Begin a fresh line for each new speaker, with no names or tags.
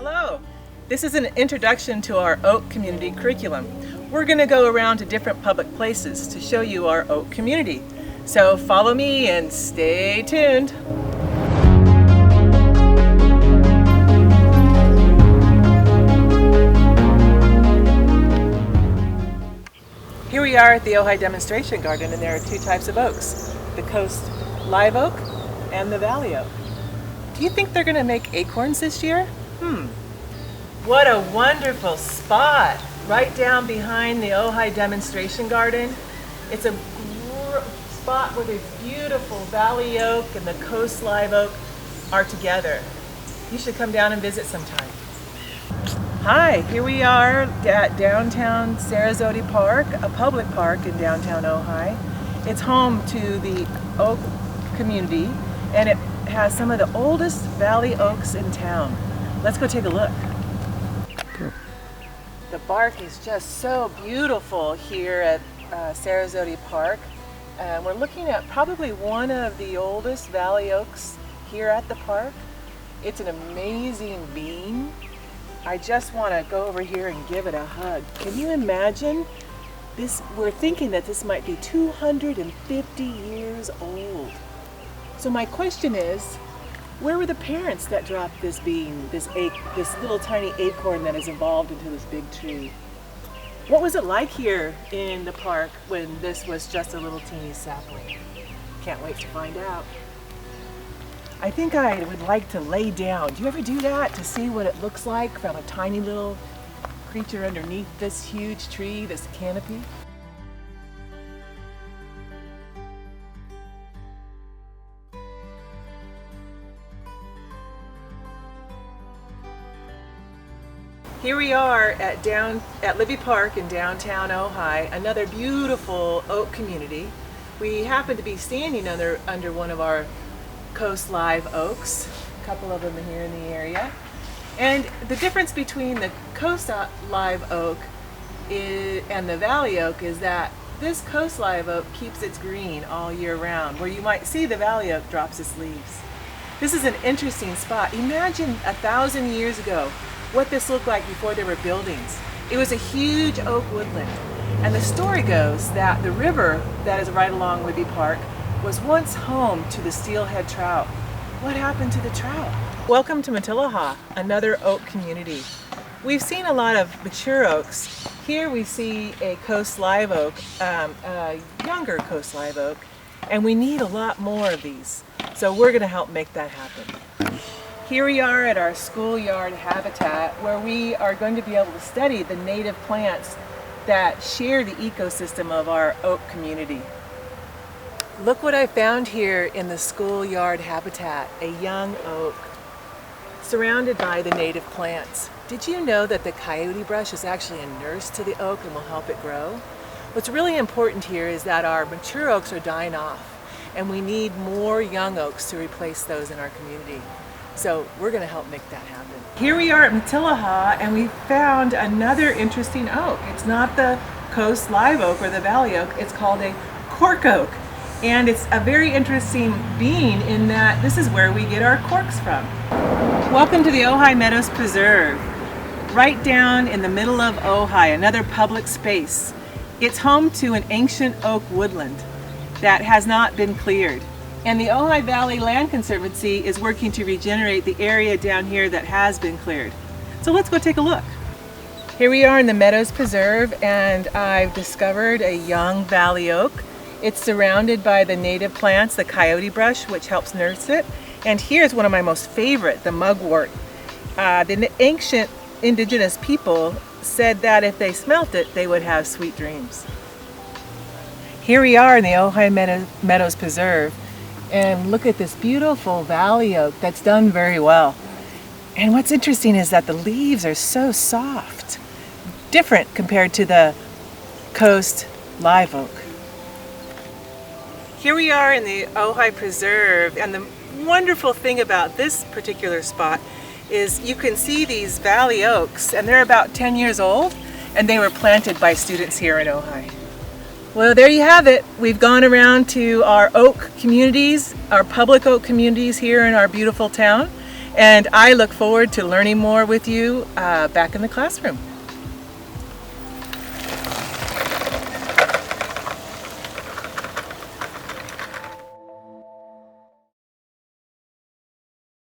Hello, this is an introduction to our Oak Community curriculum. We're going to go around to different public places to show you our Oak Community. So follow me and stay tuned. Here we are at the Ojai Demonstration Garden, and there are two types of oaks, the Coast Live Oak and the Valley Oak. Do you think they're going to make acorns this year? What a wonderful spot right down behind the Ojai Demonstration Garden. It's a spot where the beautiful Valley Oak and the Coast Live Oak are together. You should come down and visit sometime. Hi, here we are at downtown Sarasota Park, a public park in downtown Ojai. It's home to the Oak Community, and it has some of the oldest valley oaks in town. Let's go take a look. The bark is just so beautiful here at Sarasota Park. And we're looking at probably one of the oldest valley oaks here at the park. It's an amazing bean. I just want to go over here and give it a hug. Can you imagine this? We're thinking that this might be 250 years old. So my question is, where were the parents that dropped this bean, this little tiny acorn that has evolved into this big tree? What was it like here in the park when this was just a little teeny sapling? Can't wait to find out. I think I would like to lay down. Do you ever do that, to see what it looks like from a tiny little creature underneath this huge tree, this canopy? Here we are at Libby Park in downtown Ojai, another beautiful oak community. We happen to be standing under one of our Coast Live Oaks, a couple of them here in the area. And the difference between the Coast Live Oak and the Valley Oak is that this Coast Live Oak keeps its green all year round, where you might see the Valley Oak drops its leaves. This is an interesting spot. Imagine 1,000 years ago what this looked like before there were buildings. It was a huge oak woodland. And the story goes that the river that is right along Libby Park was once home to the steelhead trout. What happened to the trout? Welcome to Matilija, another oak community. We've seen a lot of mature oaks. Here we see a Coast Live Oak, a younger Coast Live Oak, and we need a lot more of these. So we're gonna help make that happen. Here we are at our schoolyard habitat, where we are going to be able to study the native plants that share the ecosystem of our oak community. Look what I found here in the schoolyard habitat, a young oak surrounded by the native plants. Did you know that the coyote brush is actually a nurse to the oak and will help it grow? What's really important here is that our mature oaks are dying off, and we need more young oaks to replace those in our community. So we're going to help make that happen. Here we are at Matilija, and we found another interesting oak. It's not the Coast Live Oak or the Valley Oak, it's called a cork oak. And it's a very interesting bean in that this is where we get our corks from. Welcome to the Ojai Meadows Preserve, right down in the middle of Ojai, another public space. It's home to an ancient oak woodland that has not been cleared. And the Ojai Valley Land Conservancy is working to regenerate the area down here that has been cleared. So let's go take a look. Here we are in the Meadows Preserve, and I've discovered a young valley oak. It's surrounded by the native plants, the coyote brush, which helps nurse it. And here's one of my most favorite, the mugwort. The ancient indigenous people said that if they smelt it, they would have sweet dreams. Here we are in the Ojai Meadows Preserve. And look at this beautiful valley oak that's done very well. And what's interesting is that the leaves are so soft, different compared to the Coast Live Oak. Here we are in the Ojai Preserve, and the wonderful thing about this particular spot is you can see these valley oaks, and they're about 10 years old, and they were planted by students here in Ojai. Well, there you have it. We've gone around to our oak communities, our public oak communities here in our beautiful town, And I look forward to learning more with you back in the classroom.